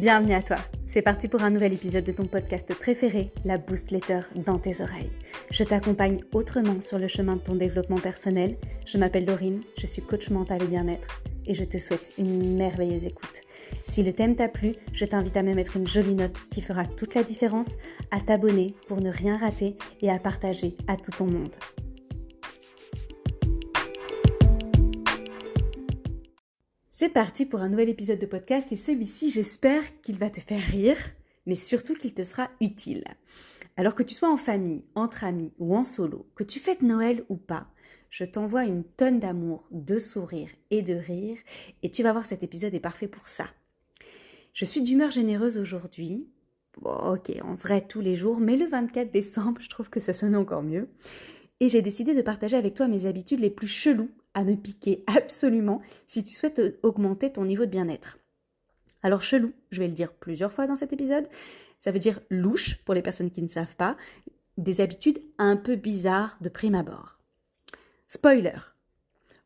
Bienvenue à toi, c'est parti pour un nouvel épisode de ton podcast préféré, la Boost Letter dans tes oreilles. Je t'accompagne autrement sur le chemin de ton développement personnel. Je m'appelle Laurine, je suis coach mental et bien-être et je te souhaite une merveilleuse écoute. Si le thème t'a plu, je t'invite à me mettre une jolie note qui fera toute la différence, à t'abonner pour ne rien rater et à partager à tout ton monde. C'est parti pour un nouvel épisode de podcast et celui-ci, j'espère qu'il va te faire rire, mais surtout qu'il te sera utile. Alors que tu sois en famille, entre amis ou en solo, que tu fêtes Noël ou pas, je t'envoie une tonne d'amour, de sourires et de rire et tu vas voir, cet épisode est parfait pour ça. Je suis d'humeur généreuse aujourd'hui, ok, en vrai tous les jours, mais le 24 décembre, je trouve que ça sonne encore mieux. Et j'ai décidé de partager avec toi mes habitudes les plus cheloues à me piquer absolument si tu souhaites augmenter ton niveau de bien-être. Alors chelou, je vais le dire plusieurs fois dans cet épisode, ça veut dire louche pour les personnes qui ne savent pas, des habitudes un peu bizarres de prime abord. Spoiler,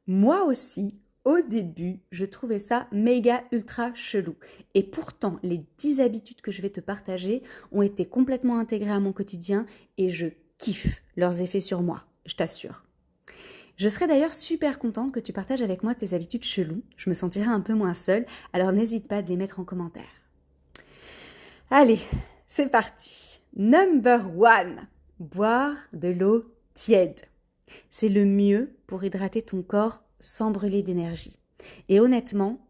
moi aussi, au début, je trouvais ça méga ultra chelou. Et pourtant, les 10 habitudes que je vais te partager ont été complètement intégrées à mon quotidien et je kiffe leurs effets sur moi, je t'assure. Je serais d'ailleurs super contente que tu partages avec moi tes habitudes cheloues, je me sentirais un peu moins seule, alors n'hésite pas à les mettre en commentaire. Allez, c'est parti. Number 1, boire de l'eau tiède. C'est le mieux pour hydrater ton corps sans brûler d'énergie. Et honnêtement,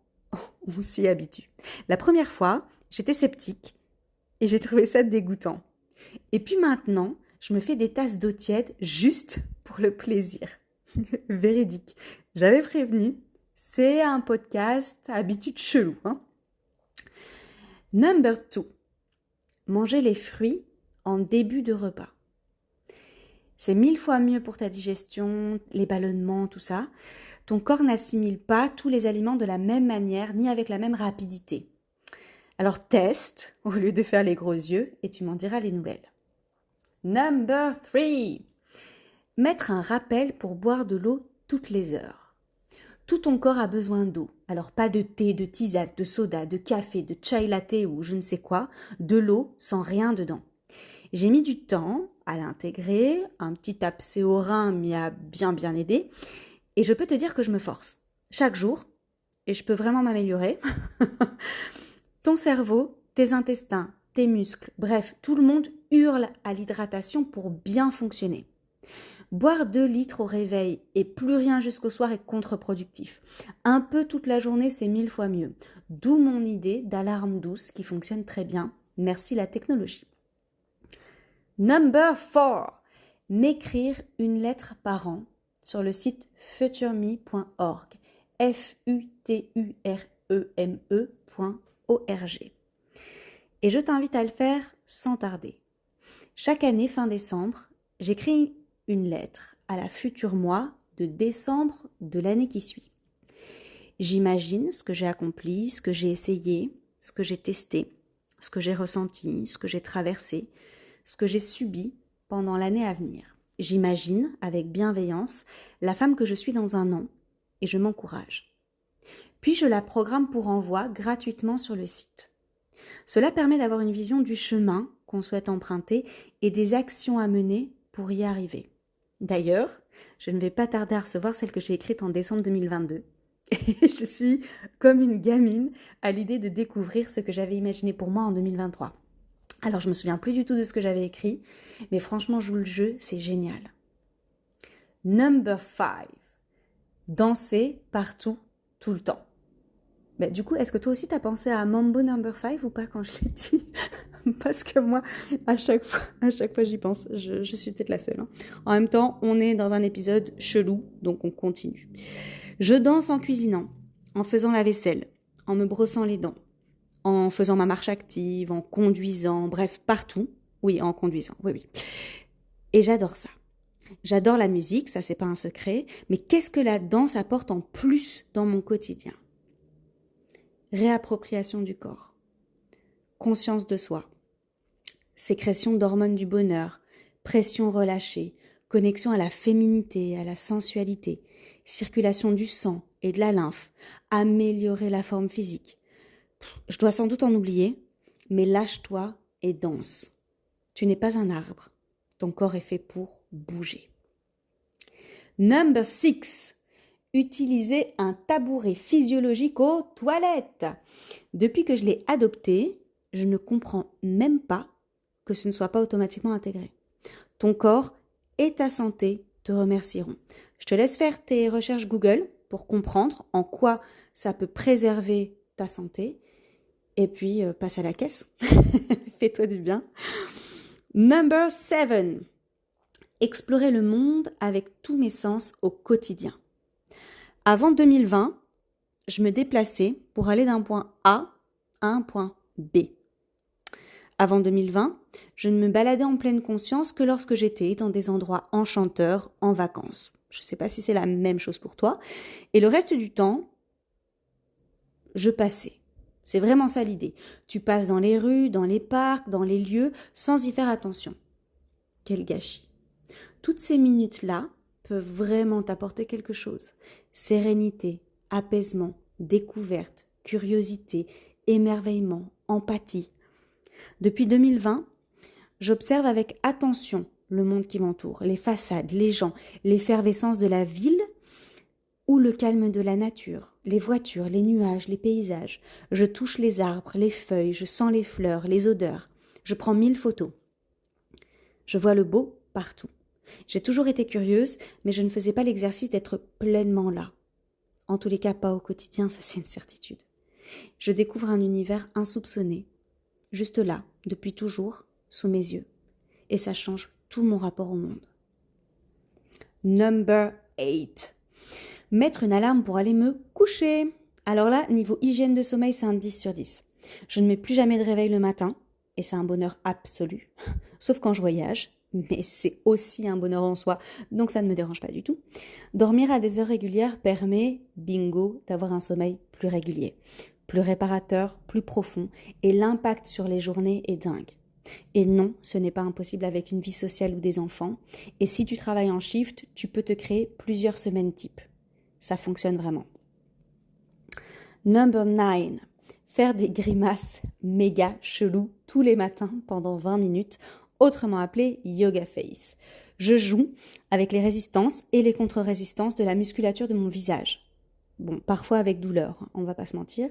on s'y habitue. La première fois, j'étais sceptique et j'ai trouvé ça dégoûtant. Et puis maintenant, je me fais des tasses d'eau tiède juste pour le plaisir. Véridique. J'avais prévenu, c'est un podcast habitude chelou. Number 2. Manger les fruits en début de repas. C'est 1000 fois mieux pour ta digestion, les ballonnements, tout ça. Ton corps n'assimile pas tous les aliments de la même manière ni avec la même rapidité. Alors teste au lieu de faire les gros yeux et tu m'en diras les nouvelles. Number 3. Mettre un rappel pour boire de l'eau toutes les heures. Tout ton corps a besoin d'eau. Alors pas de thé, de tisane, de soda, de café, de chai latte ou je ne sais quoi. De l'eau sans rien dedans. J'ai mis du temps à l'intégrer, un petit abcès au rein m'y a bien aidé. Et je peux te dire que je me force. Chaque jour, et je peux vraiment m'améliorer, ton cerveau, tes intestins, tes muscles, bref, tout le monde hurle à l'hydratation pour bien fonctionner. Boire 2 litres au réveil et plus rien jusqu'au soir est contre-productif. Un peu toute la journée, c'est 1000 fois mieux. D'où mon idée d'alarme douce qui fonctionne très bien. Merci la technologie. Number 4. M'écrire une lettre par an sur le site futureme.org. futureme.org. Et je t'invite à le faire sans tarder. Chaque année, fin décembre, j'écris une lettre à la future moi de décembre de l'année qui suit. J'imagine ce que j'ai accompli, ce que j'ai essayé, ce que j'ai testé, ce que j'ai ressenti, ce que j'ai traversé, ce que j'ai subi pendant l'année à venir. J'imagine, avec bienveillance, la femme que je suis dans un an et je m'encourage. Puis je la programme pour envoi gratuitement sur le site. Cela permet d'avoir une vision du chemin qu'on souhaite emprunter et des actions à mener pour y arriver. D'ailleurs, je ne vais pas tarder à recevoir celle que j'ai écrite en décembre 2022. Et je suis comme une gamine à l'idée de découvrir ce que j'avais imaginé pour moi en 2023. Alors, je me souviens plus du tout de ce que j'avais écrit, mais franchement, joue le jeu, c'est génial. Number 5. Danser partout, tout le temps. Mais du coup, est-ce que toi aussi t'as pensé à Mambo Number 5 ou pas quand je l'ai dit? Parce que moi, à chaque fois j'y pense. Je suis peut-être la seule. En même temps, on est dans un épisode chelou, donc on continue. Je danse en cuisinant, en faisant la vaisselle, en me brossant les dents, en faisant ma marche active, en conduisant, bref, partout. Oui, en conduisant, oui. Et j'adore ça. J'adore la musique, ça c'est pas un secret, mais qu'est-ce que la danse apporte en plus dans mon quotidien? Réappropriation du corps, conscience de soi, sécrétion d'hormones du bonheur, pression relâchée, connexion à la féminité, à la sensualité, circulation du sang et de la lymphe, améliorer la forme physique, Je dois sans doute en oublier, mais lâche-toi et danse. Tu n'es pas un arbre. Ton corps est fait pour bouger. Number 6. Utiliser un tabouret physiologique aux toilettes. Depuis que je l'ai adopté, je ne comprends même pas que ce ne soit pas automatiquement intégré. Ton corps et ta santé te remercieront. Je te laisse faire tes recherches Google pour comprendre en quoi ça peut préserver ta santé. Et puis, passe à la caisse. Fais-toi du bien. Number 7. Explorer le monde avec tous mes sens au quotidien. Avant 2020, je me déplaçais pour aller d'un point A à un point B. Avant 2020, je ne me baladais en pleine conscience que lorsque j'étais dans des endroits enchanteurs en vacances. Je ne sais pas si c'est la même chose pour toi. Et le reste du temps, je passais. C'est vraiment ça l'idée. Tu passes dans les rues, dans les parcs, dans les lieux, sans y faire attention. Quel gâchis. Toutes ces minutes-là peuvent vraiment t'apporter quelque chose. Sérénité, apaisement, découverte, curiosité, émerveillement, empathie. Depuis 2020, j'observe avec attention le monde qui m'entoure, les façades, les gens, l'effervescence de la ville ou le calme de la nature, les voitures, les nuages, les paysages. Je touche les arbres, les feuilles, je sens les fleurs, les odeurs. Je prends 1000 photos. Je vois le beau partout. J'ai toujours été curieuse, mais je ne faisais pas l'exercice d'être pleinement là. En tous les cas, pas au quotidien, ça c'est une certitude. Je découvre un univers insoupçonné, juste là, depuis toujours, sous mes yeux. Et ça change tout mon rapport au monde. Number 8. Mettre une alarme pour aller me coucher. Alors là, niveau hygiène de sommeil, c'est un 10 sur 10. Je ne mets plus jamais de réveil le matin, et c'est un bonheur absolu, sauf quand je voyage, mais c'est aussi un bonheur en soi, donc ça ne me dérange pas du tout. Dormir à des heures régulières permet, bingo, d'avoir un sommeil plus régulier, plus réparateur, plus profond, et l'impact sur les journées est dingue. Et non, ce n'est pas impossible avec une vie sociale ou des enfants, et si tu travailles en shift, tu peux te créer plusieurs semaines type. Ça fonctionne vraiment. Number 9. Faire des grimaces méga chelous tous les matins pendant 20 minutes, autrement appelé yoga face. Je joue avec les résistances et les contre-résistances de la musculature de mon visage. Bon, parfois avec douleur, on va pas se mentir.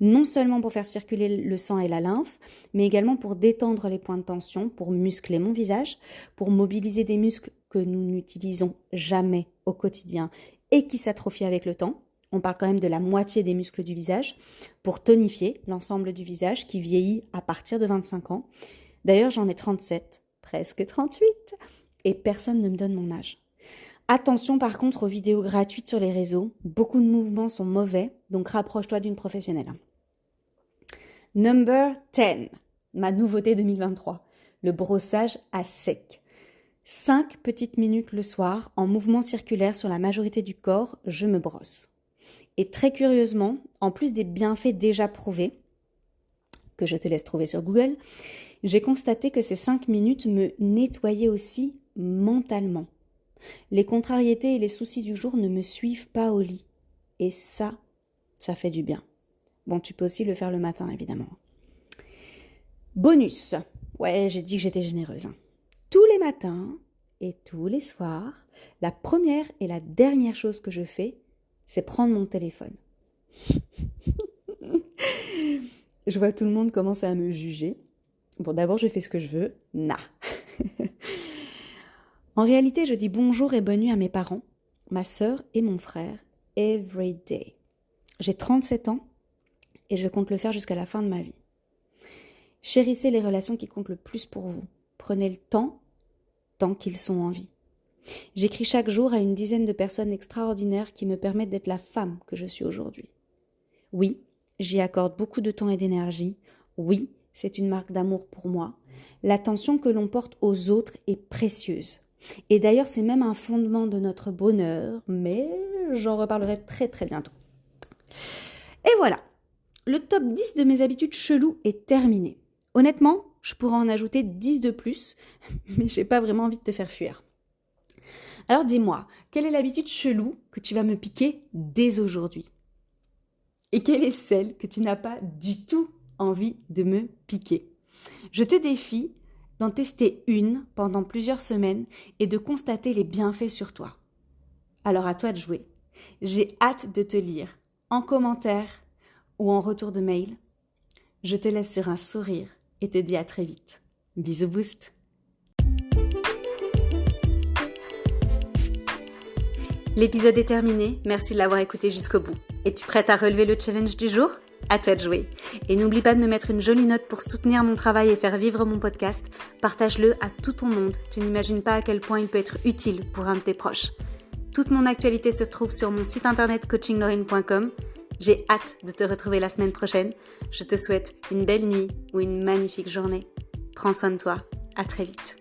Non seulement pour faire circuler le sang et la lymphe, mais également pour détendre les points de tension, pour muscler mon visage, pour mobiliser des muscles que nous n'utilisons jamais au quotidien et qui s'atrophient avec le temps. On parle quand même de la moitié des muscles du visage, pour tonifier l'ensemble du visage qui vieillit à partir de 25 ans. D'ailleurs, j'en ai 37, presque 38, et personne ne me donne mon âge. Attention par contre aux vidéos gratuites sur les réseaux, beaucoup de mouvements sont mauvais, donc rapproche-toi d'une professionnelle. Number 10, ma nouveauté 2023, le brossage à sec. 5 petites minutes le soir, en mouvement circulaire sur la majorité du corps, je me brosse. Et très curieusement, en plus des bienfaits déjà prouvés, que je te laisse trouver sur Google, j'ai constaté que ces 5 minutes me nettoyaient aussi mentalement. Les contrariétés et les soucis du jour ne me suivent pas au lit. Et ça fait du bien. Bon, tu peux aussi le faire le matin, évidemment. Bonus. Ouais, j'ai dit que j'étais généreuse. Tous les matins et tous les soirs, la première et la dernière chose que je fais, c'est prendre mon téléphone. Je vois tout le monde commencer à me juger. Bon, d'abord, je fais ce que je veux. Nah. En réalité, je dis bonjour et bonne nuit à mes parents, ma sœur et mon frère, every day. J'ai 37 ans et je compte le faire jusqu'à la fin de ma vie. Chérissez les relations qui comptent le plus pour vous. Prenez le temps, tant qu'ils sont en vie. J'écris chaque jour à une dizaine de personnes extraordinaires qui me permettent d'être la femme que je suis aujourd'hui. Oui, j'y accorde beaucoup de temps et d'énergie. Oui, c'est une marque d'amour pour moi. L'attention que l'on porte aux autres est précieuse. Et d'ailleurs, c'est même un fondement de notre bonheur, mais j'en reparlerai très très bientôt. Et voilà, le top 10 de mes habitudes cheloues est terminé. Honnêtement, je pourrais en ajouter 10 de plus, mais j'ai pas vraiment envie de te faire fuir. Alors dis-moi, quelle est l'habitude chelou que tu vas me piquer dès aujourd'hui ? et quelle est celle que tu n'as pas du tout envie de me piquer. Je te défie d'en tester une pendant plusieurs semaines et de constater les bienfaits sur toi. Alors à toi de jouer. J'ai hâte de te lire en commentaire ou en retour de mail. Je te laisse sur un sourire et te dis à très vite. Bisous Boost. L'épisode est terminé, merci de l'avoir écouté jusqu'au bout. Es-tu prête à relever le challenge du jour ? À toi de jouer. Et n'oublie pas de me mettre une jolie note pour soutenir mon travail et faire vivre mon podcast. Partage-le à tout ton monde, tu n'imagines pas à quel point il peut être utile pour un de tes proches. Toute mon actualité se trouve sur mon site internet coachinglorine.com. J'ai hâte de te retrouver la semaine prochaine. Je te souhaite une belle nuit ou une magnifique journée. Prends soin de toi, à très vite.